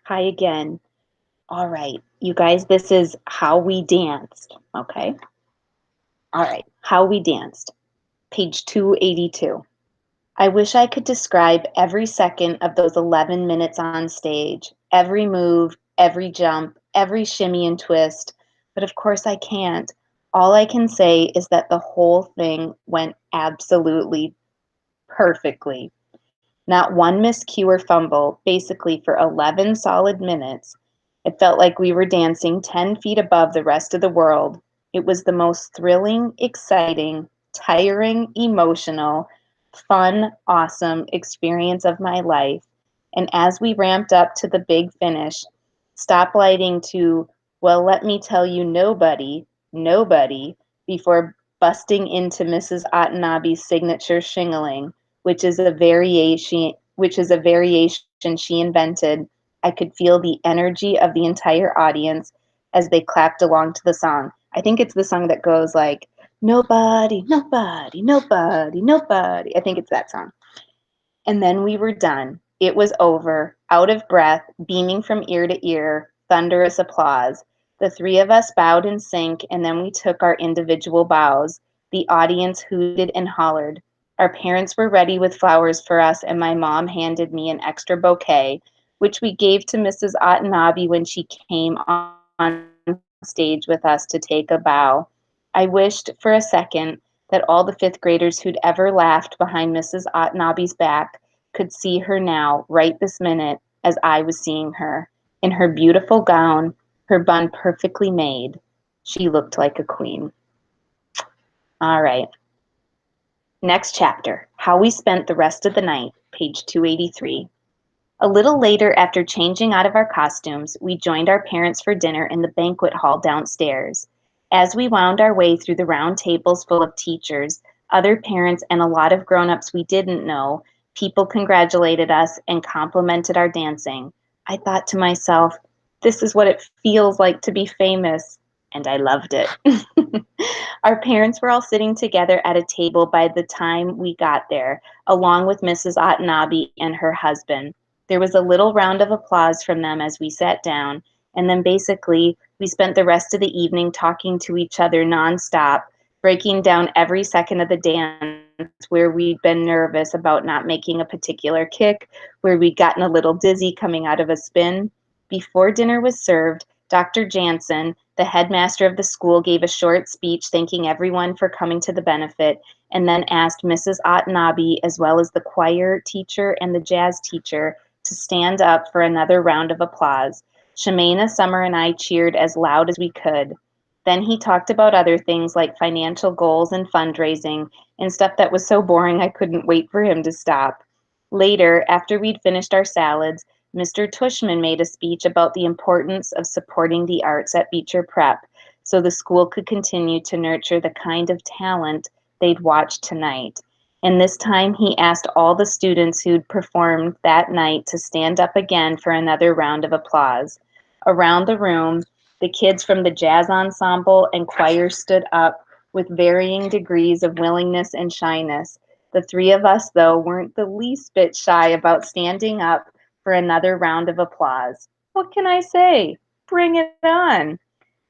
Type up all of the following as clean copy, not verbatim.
Hi again. All right, you guys, this is how we danced, okay? All right, how we danced. Page 282. I wish I could describe every second of those 11 minutes on stage, every move, every jump, every shimmy and twist, but of course I can't. All I can say is that the whole thing went absolutely perfectly. Not one miscue or fumble, basically for 11 solid minutes. It felt like we were dancing 10 feet above the rest of the world. It was the most thrilling, exciting, tiring, emotional, fun, awesome experience of my life. And as we ramped up to the big finish, stoplighting to, well, let me tell you, nobody, before busting into Mrs. Watanabe's signature shingling, which is a variation she invented. I could feel the energy of the entire audience as they clapped along to the song. I think it's the song that goes like, nobody, nobody, nobody, nobody. I think it's that song. And then we were done. It was over, out of breath, beaming from ear to ear, thunderous applause. The three of us bowed in sync, and then we took our individual bows. The audience hooted and hollered. Our parents were ready with flowers for us, and my mom handed me an extra bouquet, which we gave to Mrs. Watanabe when she came on stage with us to take a bow. I wished for a second that all the fifth graders who'd ever laughed behind Mrs. Watanabe's back could see her now, right this minute, as I was seeing her. In her beautiful gown, her bun perfectly made. She looked like a queen. All right. Next chapter, How We Spent the Rest of the Night, page 283. A little later, after changing out of our costumes, we joined our parents for dinner in the banquet hall downstairs. As we wound our way through the round tables full of teachers, other parents, and a lot of grown-ups we didn't know, people congratulated us and complimented our dancing. I thought to myself, this is what it feels like to be famous, and I loved it. Our parents were all sitting together at a table by the time we got there, along with Mrs. Watanabe and her husband. There was a little round of applause from them as we sat down, and then basically we spent the rest of the evening talking to each other nonstop, breaking down every second of the dance, where we'd been nervous about not making a particular kick, where we'd gotten a little dizzy coming out of a spin. Before dinner was served, Dr. Jansen, the headmaster of the school, gave a short speech thanking everyone for coming to the benefit, and then asked Mrs. Watanabe, as well as the choir teacher and the jazz teacher, to stand up for another round of applause. Shemana, Summer, and I cheered as loud as we could. Then he talked about other things like financial goals and fundraising and stuff that was so boring I couldn't wait for him to stop. Later, after we'd finished our salads, Mr. Tushman made a speech about the importance of supporting the arts at Beecher Prep so the school could continue to nurture the kind of talent they'd watched tonight. And this time he asked all the students who'd performed that night to stand up again for another round of applause. Around the room, the kids from the jazz ensemble and choir stood up with varying degrees of willingness and shyness. The three of us, though, weren't the least bit shy about standing up for another round of applause. What can I say? Bring it on.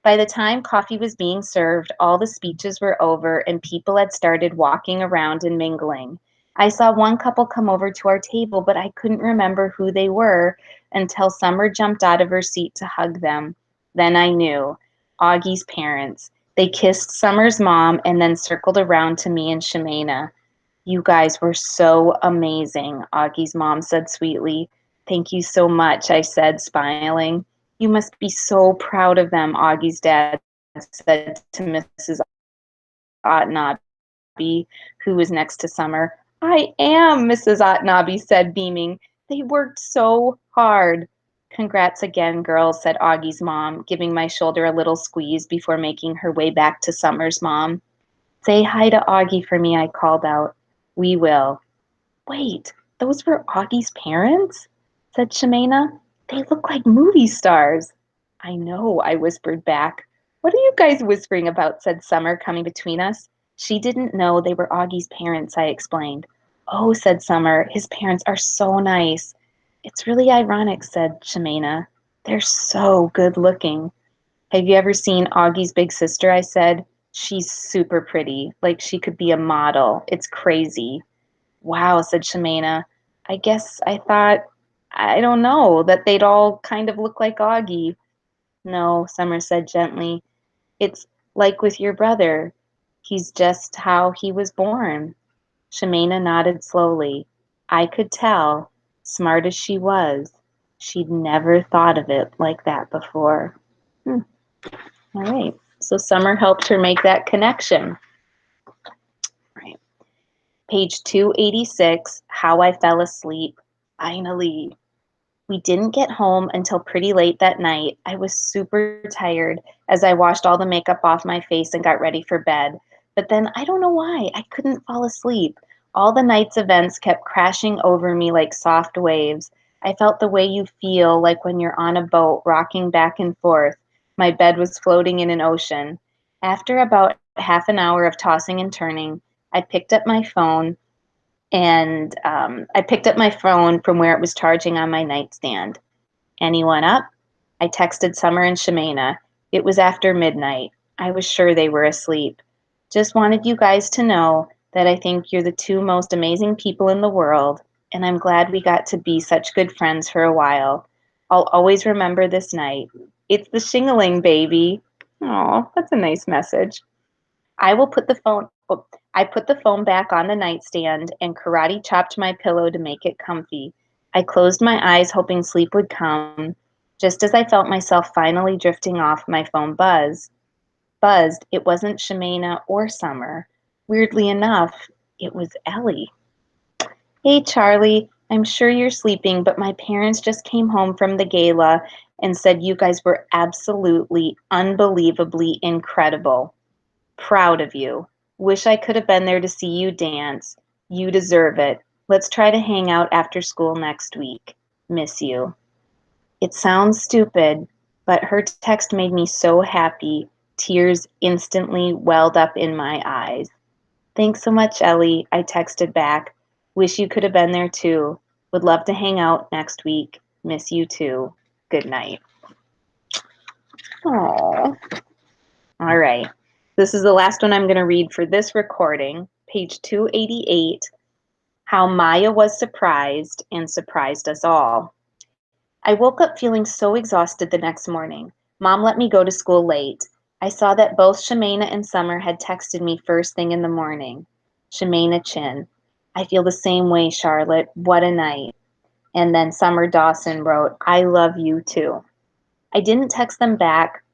By the time coffee was being served, all the speeches were over and people had started walking around and mingling. I saw one couple come over to our table, but I couldn't remember who they were until Summer jumped out of her seat to hug them. Then I knew. Augie's parents. They kissed Summer's mom and then circled around to me and Shemana. You guys were so amazing, Augie's mom said sweetly. Thank you so much, I said, smiling. You must be so proud of them, Augie's dad said to Mrs. Watanabe, who was next to Summer. I am, Mrs. Watanabe said, beaming. They worked so hard. Congrats again, girls, said Augie's mom, giving my shoulder a little squeeze before making her way back to Summer's mom. Say hi to Augie for me, I called out. We will. Wait, those were Augie's parents? Said Shemana. They look like movie stars. I know, I whispered back. What are you guys whispering about? Said Summer, coming between us. She didn't know they were Augie's parents, I explained. Oh, said Summer, his parents are so nice. It's really ironic, said Shemana. They're so good looking. Have you ever seen Augie's big sister? I said. She's super pretty, like she could be a model. It's crazy. Wow, said Shemana. I guess I thought, I don't know, that they'd all kind of look like Augie. No, Summer said gently. It's like with your brother. He's just how he was born. Shemana nodded slowly. I could tell, smart as she was, she'd never thought of it like that before. Hmm. All right. So Summer helped her make that connection. Right. Page 286, How I Fell Asleep. Finally. We didn't get home until pretty late that night. I was super tired as I washed all the makeup off my face and got ready for bed. But then I don't know why, I couldn't fall asleep. All the night's events kept crashing over me like soft waves. I felt the way you feel like when you're on a boat rocking back and forth. My bed was floating in an ocean. After about half an hour of tossing and turning, I picked up my phone from where it was charging on my nightstand. Anyone up? I texted Summer and Shemana. It was after midnight. I was sure they were asleep. Just wanted you guys to know that I think you're the two most amazing people in the world, and I'm glad we got to be such good friends for a while. I'll always remember this night. It's the Shingaling, baby. Oh, that's a nice message. I will put the phone I put the phone back on the nightstand and karate chopped my pillow to make it comfy. I closed my eyes hoping sleep would come. Just as I felt myself finally drifting off, my phone buzzed. It wasn't Shemana or Summer. Weirdly enough, it was Ellie. Hey Charlie, I'm sure you're sleeping, but my parents just came home from the gala and said you guys were absolutely unbelievably incredible. Proud of you. Wish I could have been there to see you dance. You deserve it. Let's try to hang out after school next week. Miss you. It sounds stupid, but her text made me so happy. Tears instantly welled up in my eyes. Thanks so much, Ellie, I texted back. Wish you could have been there too. Would love to hang out next week. Miss you too. Good night. Aww. All right. This is the last one I'm going to read for this recording. Page 288, How Maya Was Surprised and Surprised Us All. I woke up feeling so exhausted the next morning. Mom let me go to school late. I saw that both Shemana and Summer had texted me first thing in the morning. Shemana Chin. I feel the same way, Charlotte. What a night. And then Summer Dawson wrote, I love you too. I didn't text them back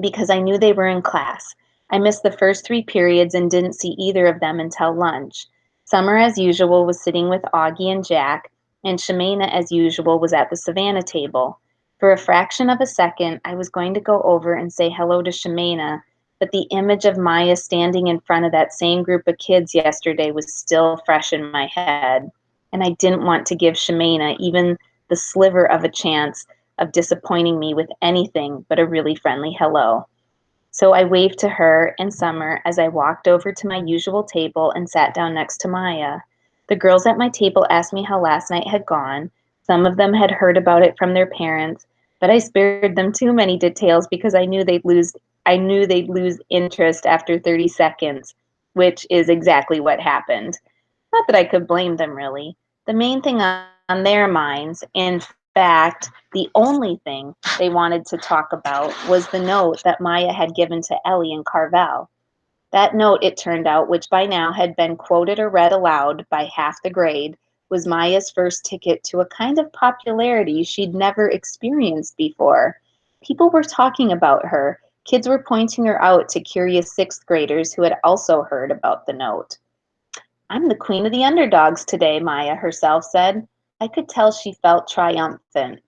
because I knew they were in class. I missed the first 3 periods and didn't see either of them until lunch. Summer, as usual, was sitting with Augie and Jack, and Shemana, as usual, was at the Savannah table. For a fraction of a second, I was going to go over and say hello to Shemana, but the image of Maya standing in front of that same group of kids yesterday was still fresh in my head, and I didn't want to give Shemana even the sliver of a chance of disappointing me with anything but a really friendly hello. So I waved to her and Summer as I walked over to my usual table and sat down next to Maya. The girls at my table asked me how last night had gone. Some of them had heard about it from their parents, but I spared them too many details because I knew they'd lose interest after 30 seconds, which is exactly what happened. Not that I could blame them really. The main thing on their minds, in fact, the only thing they wanted to talk about was the note that Maya had given to Ellie and Carvel. That note, it turned out, which by now had been quoted or read aloud by half the grade, was Maya's first ticket to a kind of popularity she'd never experienced before. People were talking about her. Kids were pointing her out to curious 6th graders who had also heard about the note. I'm the queen of the underdogs today, Maya herself said. I could tell she felt triumphant.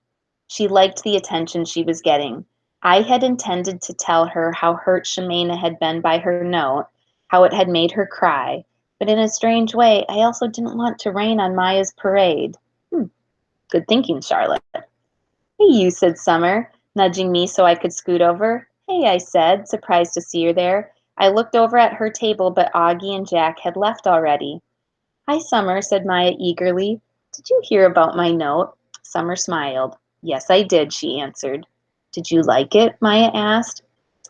She liked the attention she was getting. I had intended to tell her how hurt Shemana had been by her note, how it had made her cry, but in a strange way, I also didn't want to rain on Maya's parade. Good thinking, Charlotte. Hey, you, said Summer, nudging me so I could scoot over. Hey, I said, surprised to see her there. I looked over at her table, but Augie and Jack had left already. Hi, Summer, said Maya eagerly. Did you hear about my note? Summer smiled. Yes, I did, she answered. Did you like it? Maya asked.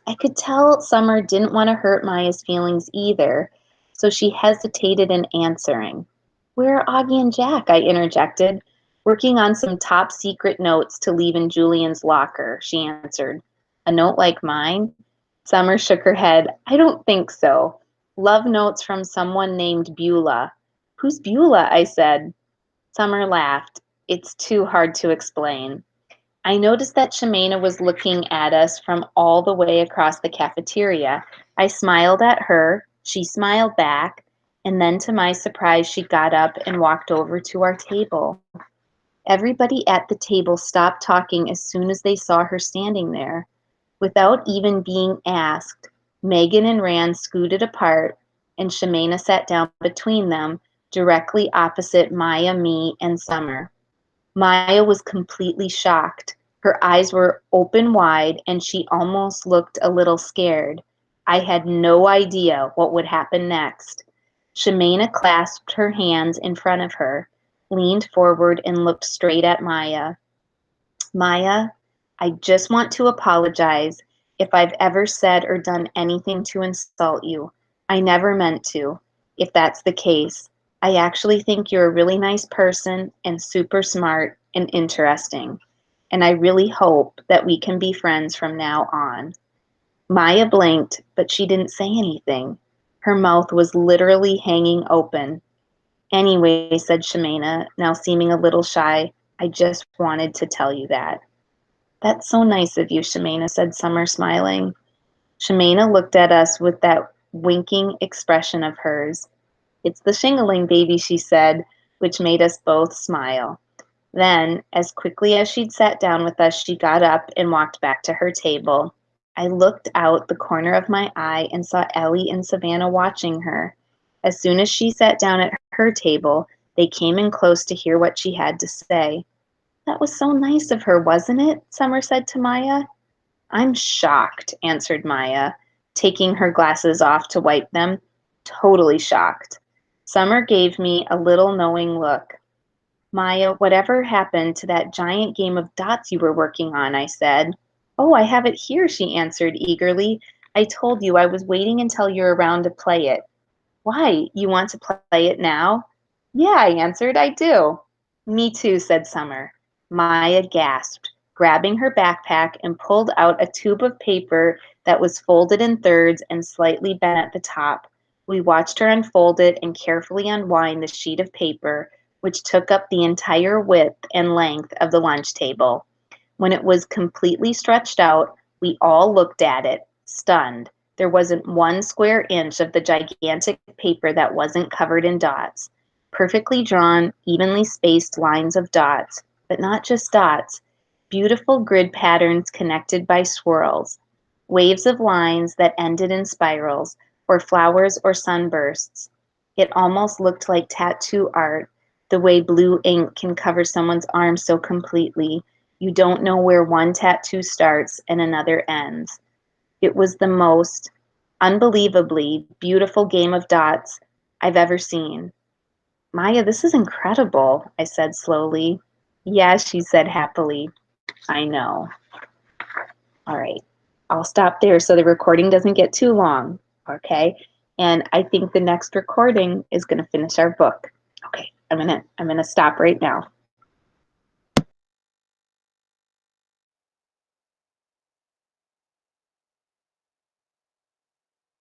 I could tell Summer didn't want to hurt Maya's feelings either, so she hesitated in answering. Where are Augie and Jack? I interjected. Working on some top secret notes to leave in Julian's locker, she answered. A note like mine? Summer shook her head. I don't think so. Love notes from someone named Beulah. Who's Beulah? I said. Summer laughed. It's too hard to explain. I noticed that Shemana was looking at us from all the way across the cafeteria. I smiled at her, she smiled back, and then to my surprise, she got up and walked over to our table. Everybody at the table stopped talking as soon as they saw her standing there. Without even being asked, Megan and Rand scooted apart, and Shemana sat down between them, directly opposite Maya, me, and Summer. Maya was completely shocked. Her eyes were open wide, and she almost looked a little scared. I had no idea what would happen next. Shemana clasped her hands in front of her, leaned forward, and looked straight at Maya. Maya, I just want to apologize if I've ever said or done anything to insult you. I never meant to. If that's the case, I actually think you're a really nice person and super smart and interesting. And I really hope that we can be friends from now on. Maya blinked, but she didn't say anything. Her mouth was literally hanging open. Anyway, said Shemana, now seeming a little shy, I just wanted to tell you that. That's so nice of you, Shemana, said Summer, smiling. Shemana looked at us with that winking expression of hers. It's the Shingaling baby, she said, which made us both smile. Then, as quickly as she'd sat down with us, she got up and walked back to her table. I looked out the corner of my eye and saw Ellie and Savannah watching her. As soon as she sat down at her table, they came in close to hear what she had to say. That was so nice of her, wasn't it? Summer said to Maya. I'm shocked, answered Maya, taking her glasses off to wipe them. Totally shocked. Summer gave me a little knowing look. Maya, whatever happened to that giant game of dots you were working on? I said. Oh, I have it here, she answered eagerly. I told you I was waiting until you're around to play it. Why? You want to play it now? Yeah, I answered, I do. Me too, said Summer. Maya gasped, grabbing her backpack and pulled out a tube of paper that was folded in thirds and slightly bent at the top. We watched her unfold it and carefully unwind the sheet of paper, which took up the entire width and length of the lunch table. When it was completely stretched out, we all looked at it, stunned. There wasn't 1 square inch of the gigantic paper that wasn't covered in dots. Perfectly drawn, evenly spaced lines of dots, but not just dots. Beautiful grid patterns connected by swirls. Waves of lines that ended in spirals, or flowers or sunbursts. It almost looked like tattoo art, the way blue ink can cover someone's arm so completely. You don't know where one tattoo starts and another ends. It was the most unbelievably beautiful game of dots I've ever seen. Maya, this is incredible, I said slowly. Yeah, she said happily. I know. All right. I'll stop there so the recording doesn't get too long, okay? And I think the next recording is going to finish our book. Okay, I'm gonna stop right now.